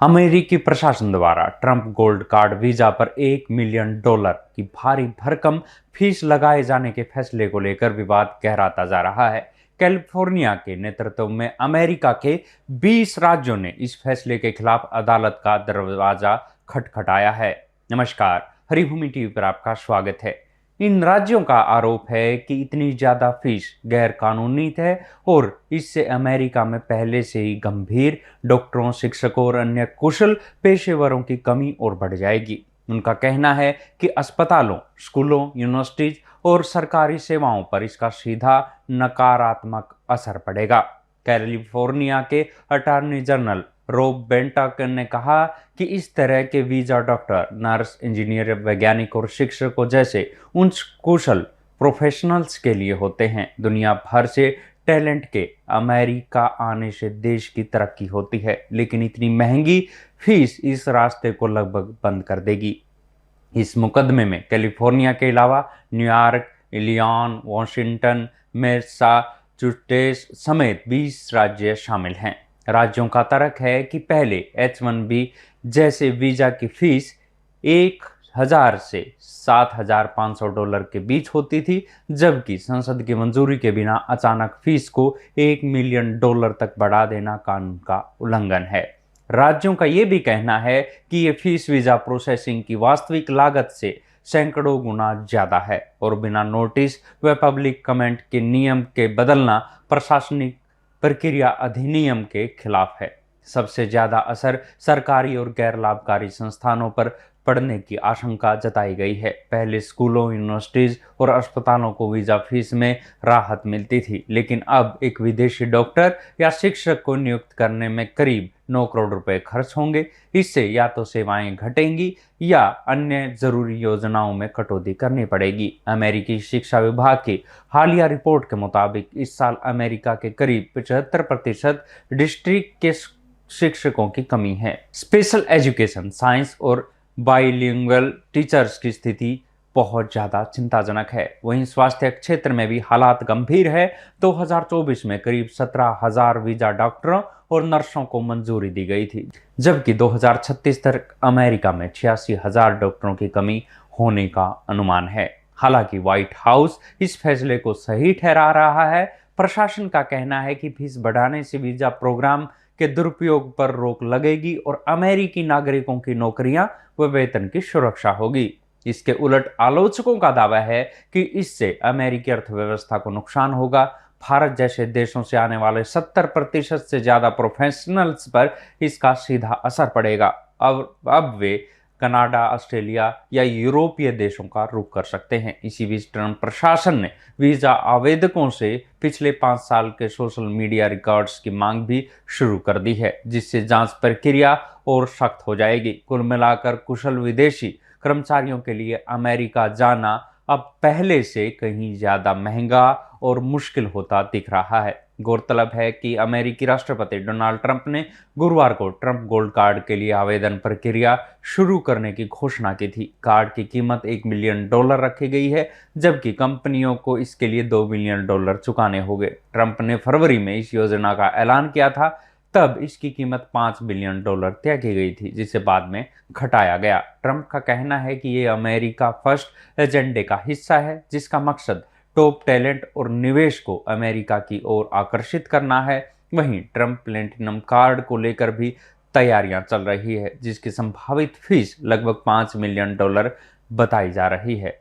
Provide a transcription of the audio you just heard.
अमेरिकी प्रशासन द्वारा ट्रंप गोल्ड कार्ड वीजा पर $1 मिलियन की भारी भरकम फीस लगाए जाने के फैसले को लेकर विवाद गहराता जा रहा है। कैलिफोर्निया के नेतृत्व में अमेरिका के 20 राज्यों ने इस फैसले के खिलाफ अदालत का दरवाजा खटखटाया है। नमस्कार, हरिभूमि टीवी पर आपका स्वागत है। इन राज्यों का आरोप है कि इतनी ज्यादा फीस गैर कानूनी है और इससे अमेरिका में पहले से ही गंभीर डॉक्टरों, शिक्षकों और अन्य कुशल पेशेवरों की कमी और बढ़ जाएगी। उनका कहना है कि अस्पतालों, स्कूलों, यूनिवर्सिटीज और सरकारी सेवाओं पर इसका सीधा नकारात्मक असर पड़ेगा। कैलिफोर्निया के अटॉर्नी जनरल रॉब बेंटक ने कहा कि इस तरह के वीजा डॉक्टर, नर्स, इंजीनियर, वैज्ञानिक और शिक्षकों जैसे उच्च कुशल प्रोफेशनल्स के लिए होते हैं। दुनिया भर से टैलेंट के अमेरिका आने से देश की तरक्की होती है, लेकिन इतनी महंगी फीस इस रास्ते को लगभग बंद कर देगी। इस मुकदमे में कैलिफोर्निया के अलावा न्यूयॉर्क, इलिनॉय, वॉशिंगटन, मैसाचुसेट्स समेत 20 राज्य शामिल हैं। राज्यों का तर्क है कि पहले H-1B जैसे वीजा की फीस $1,000 से $7,500 के बीच होती थी, जबकि संसद की मंजूरी के बिना अचानक फीस को $1 मिलियन तक बढ़ा देना कानून का उल्लंघन है। राज्यों का यह भी कहना है कि यह फीस वीजा प्रोसेसिंग की वास्तविक लागत से सैकड़ों गुना ज्यादा है और बिना नोटिस व पब्लिक कमेंट के नियम के बदलना प्रशासनिक प्रक्रिया अधिनियम के खिलाफ है। सबसे ज्यादा असर सरकारी और गैर लाभकारी संस्थानों पर पड़ने की आशंका जताई गई है। पहले स्कूलों, यूनिवर्सिटीज और अस्पतालों को वीजा फीस में राहत मिलती थी, लेकिन अब एक विदेशी डॉक्टर या शिक्षक को नियुक्त करने में करीब $9 करोड़ खर्च होंगे। इससे या तो सेवाएं घटेंगी या अन्य जरूरी योजनाओं में कटौती करनी पड़ेगी। अमेरिकी शिक्षा विभाग की हालिया रिपोर्ट के मुताबिक इस साल अमेरिका के करीब 75% डिस्ट्रिक्ट के शिक्षकों की कमी है। स्पेशल एजुकेशन, साइंस और बाइलिंगुअल टीचर्स की स्थिति बहुत ज़्यादा चिंताजनक है। वहीं स्वास्थ्य क्षेत्र में भी हालात गंभीर है। 2024 में करीब 17,000 वीजा डॉक्टरों और नर्सों को मंजूरी दी गई थी, जबकि 2036 तक अमेरिका में 86,000 डॉक्टरों की कमी होने का अनुमान है। हालांकि व्हाइट हाउस इस फैसले को सही ठहरा रहा है। प्रशासन का कहना है कि फीस बढ़ाने से वीजा प्रोग्राम के दुरुपयोग पर रोक लगेगी और अमेरिकी नागरिकों की नौकरियां व वेतन की सुरक्षा होगी। इसके उलट आलोचकों का दावा है कि इससे अमेरिकी अर्थव्यवस्था को नुकसान होगा। भारत जैसे देशों से आने वाले 70% से ज्यादा प्रोफेशनल्स पर इसका सीधा असर पड़ेगा। अब वे कनाडा, ऑस्ट्रेलिया या यूरोपीय देशों का रुख कर सकते हैं। इसी बीच ट्रंप प्रशासन ने वीजा आवेदकों से पिछले 5 साल के सोशल मीडिया रिकॉर्ड्स की मांग भी शुरू कर दी है, जिससे जांच प्रक्रिया और सख्त हो जाएगी। कुल मिलाकर कुशल विदेशी कर्मचारियों के लिए अमेरिका जाना अब पहले से कहीं ज्यादा महंगा और मुश्किल होता दिख रहा है। गौरतलब है कि अमेरिकी राष्ट्रपति डोनाल्ड ट्रंप ने गुरुवार को ट्रंप गोल्ड कार्ड के लिए आवेदन प्रक्रिया शुरू करने की घोषणा की थी। कार्ड की कीमत $1 मिलियन रखी गई है, जबकि कंपनियों को इसके लिए $2 मिलियन चुकाने होंगे। ट्रंप ने फरवरी में इस योजना का ऐलान किया था, तब इसकी कीमत $5 बिलियन तय की गई थी, जिसे बाद में घटाया गया। ट्रंप का कहना है कि ये अमेरिका फर्स्ट एजेंडे का हिस्सा है, जिसका मकसद टॉप टैलेंट और निवेश को अमेरिका की ओर आकर्षित करना है। वहीं ट्रंप प्लेटिनम कार्ड को लेकर भी तैयारियां चल रही है, जिसकी संभावित फीस लगभग $5 मिलियन बताई जा रही है।